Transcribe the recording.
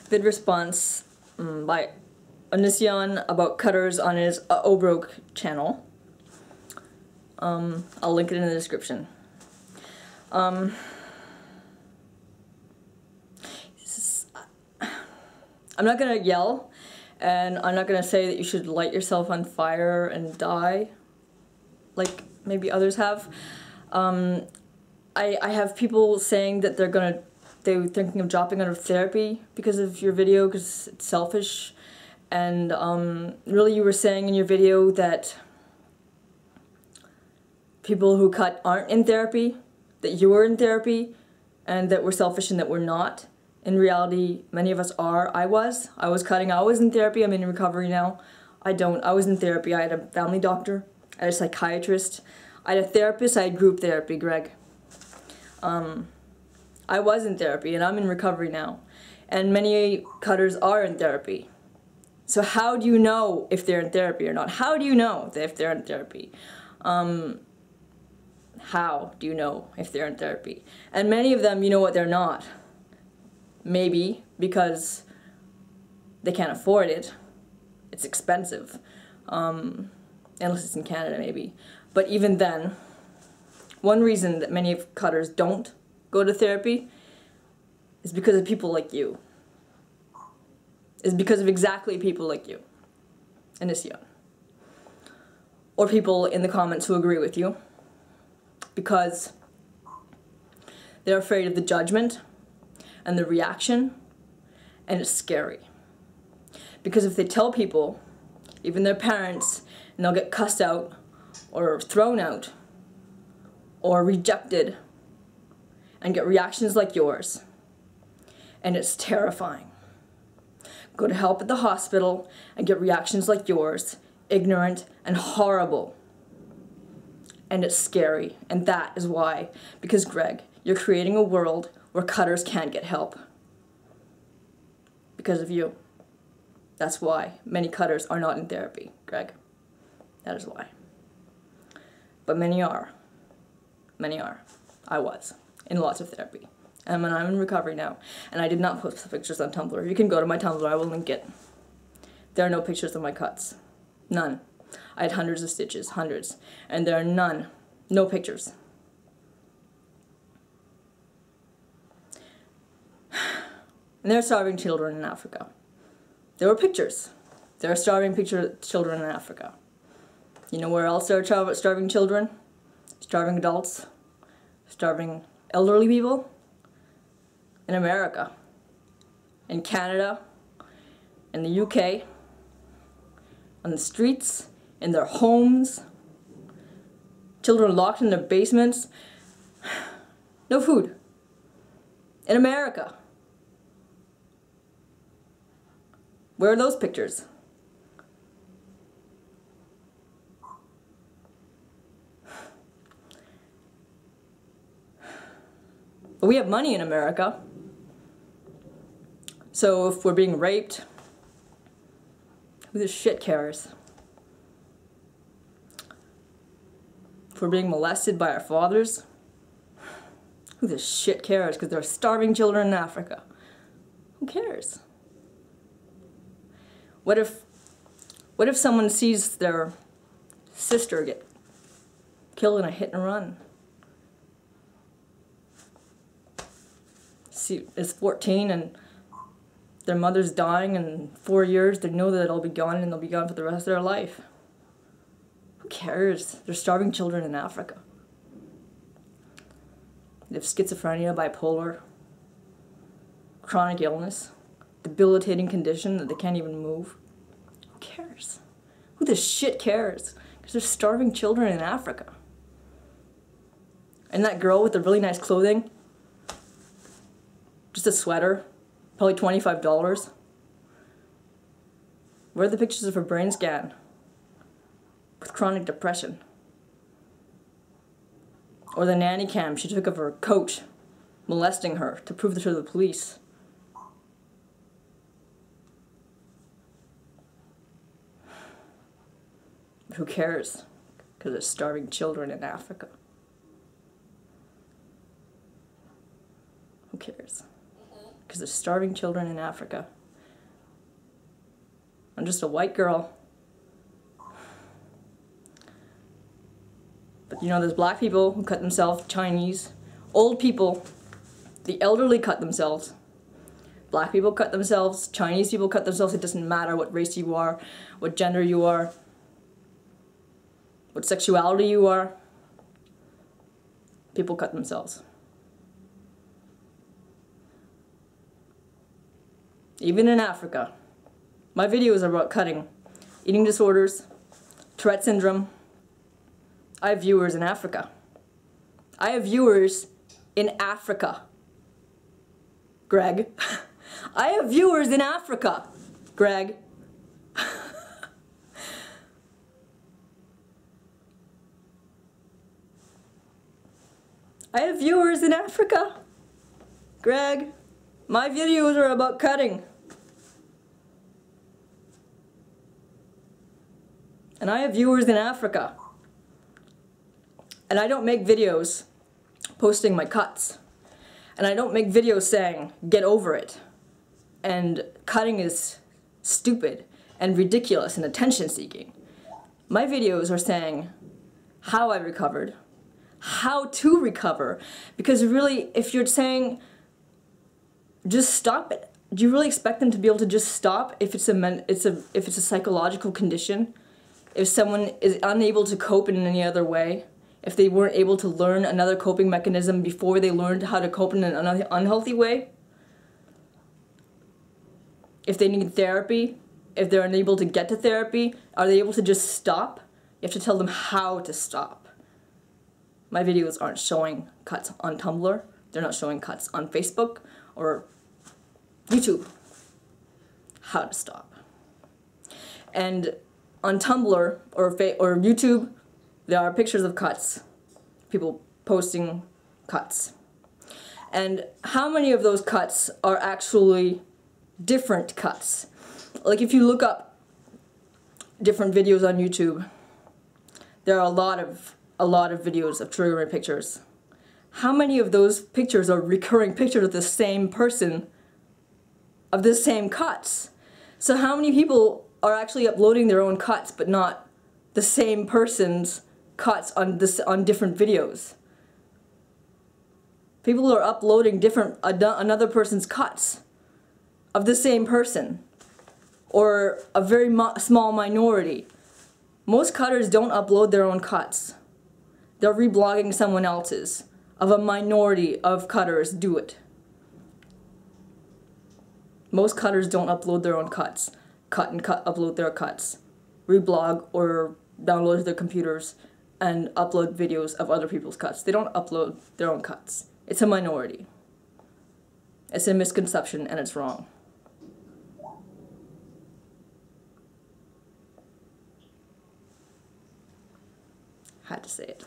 vid response by Onision about cutters on his UhOhBroh channel. I'll link it in the description. I'm not gonna yell, and I'm not gonna say that you should light yourself on fire and die, like maybe others have. I have people saying that they're thinking of dropping out of therapy because of your video, because it's selfish. And really, you were saying in your video that people who cut aren't in therapy, that you were in therapy, and that we're selfish and that we're not. In reality, many of us are. I was cutting. I was in therapy. I'm in recovery now. I was in therapy. I had a family doctor. I had a psychiatrist. I had a therapist. I had group therapy, Greg. I was in therapy, and I'm in recovery now. And many cutters are in therapy. So how do you know if they're in therapy or not? How do you know if they're in therapy? How do you know if they're in therapy? And many of them, you know what, they're not. Maybe because they can't afford it. It's expensive. Unless it's in Canada, maybe. But even then, one reason that many cutters don't go to therapy is because of people like you. Is because of exactly people like you. Onision. Or people in the comments who agree with you. Because they're afraid of the judgment and the reaction, and it's scary. Because if they tell people, even their parents, and they'll get cussed out, or thrown out, or rejected, and get reactions like yours. And it's terrifying. Go to help at the hospital and get reactions like yours, ignorant and horrible. And it's scary, and that is why. Because Greg, you're creating a world where cutters can't get help. Because of you. That's why many cutters are not in therapy, Greg. That is why. But many are. Many are. I was in lots of therapy. And I'm in recovery now. And I did not post pictures on Tumblr. You can go to my Tumblr, I will link it. There are no pictures of my cuts. None. I had hundreds of stitches, hundreds. And there are none. No pictures. And there are starving children in Africa. There were pictures. There are starving children in Africa. You know where else there are starving children? Starving adults? Starving elderly people? In America. In Canada. In the UK. On the streets. In their homes. Children locked in their basements. No food. In America. Where are those pictures? But we have money in America. So if we're being raped, who the shit cares? If we're being molested by our fathers, who the shit cares? Because there are starving children in Africa. Who cares? What if someone sees their sister get killed in a hit and run? Is 14 and their mother's dying in 4 years, they know that it'll be gone and they'll be gone for the rest of their life. Who cares? There's starving children in Africa. They have schizophrenia, bipolar, chronic illness, debilitating condition that they can't even move. Who cares? Who the shit cares? Because there's starving children in Africa. And that girl with the really nice clothing, just a sweater, probably $25. Where are the pictures of her brain scan? With chronic depression. Or the nanny cam she took of her coach molesting her to prove to the police. But who cares? Because there's starving children in Africa. Who cares? Because there's starving children in Africa. I'm just a white girl. But you know, there's black people who cut themselves, Chinese, old people, the elderly cut themselves. Black people cut themselves, Chinese people cut themselves. It doesn't matter what race you are, what gender you are, what sexuality you are. People cut themselves. Even in Africa. My videos are about cutting. Eating disorders, Tourette syndrome. I have viewers in Africa. I have viewers in Africa. Greg. I have viewers in Africa. Greg. I have viewers in Africa. Greg. My videos are about cutting. And I have viewers in Africa. And I don't make videos posting my cuts. And I don't make videos saying, get over it. And cutting is stupid and ridiculous and attention seeking. My videos are saying how I recovered, how to recover. Because really, if you're saying, just stop it, do you really expect them to be able to just stop if it's a psychological condition? If someone is unable to cope in any other way? If they weren't able to learn another coping mechanism before they learned how to cope in an unhealthy way? If they need therapy, if they're unable to get to therapy, are they able to just stop? You have to tell them how to stop. My videos aren't showing cuts on Tumblr. They're not showing cuts on Facebook or YouTube. How to stop. And on Tumblr or YouTube, there are pictures of cuts. People posting cuts. And how many of those cuts are actually different cuts? Like if you look up different videos on YouTube, there are a lot of videos of triggering pictures. How many of those pictures are recurring pictures of the same person, of the same cuts? So how many people are actually uploading their own cuts but not the same person's cuts on different videos? People are uploading another person's cuts of the same person, or a very small minority. Most cutters don't upload their own cuts. They're reblogging someone else's. Of a minority of cutters do it. Most cutters don't upload their own cuts. Upload their cuts. Reblog or download to their computers and upload videos of other people's cuts. They don't upload their own cuts. It's a minority. It's a misconception and it's wrong. Had to say it.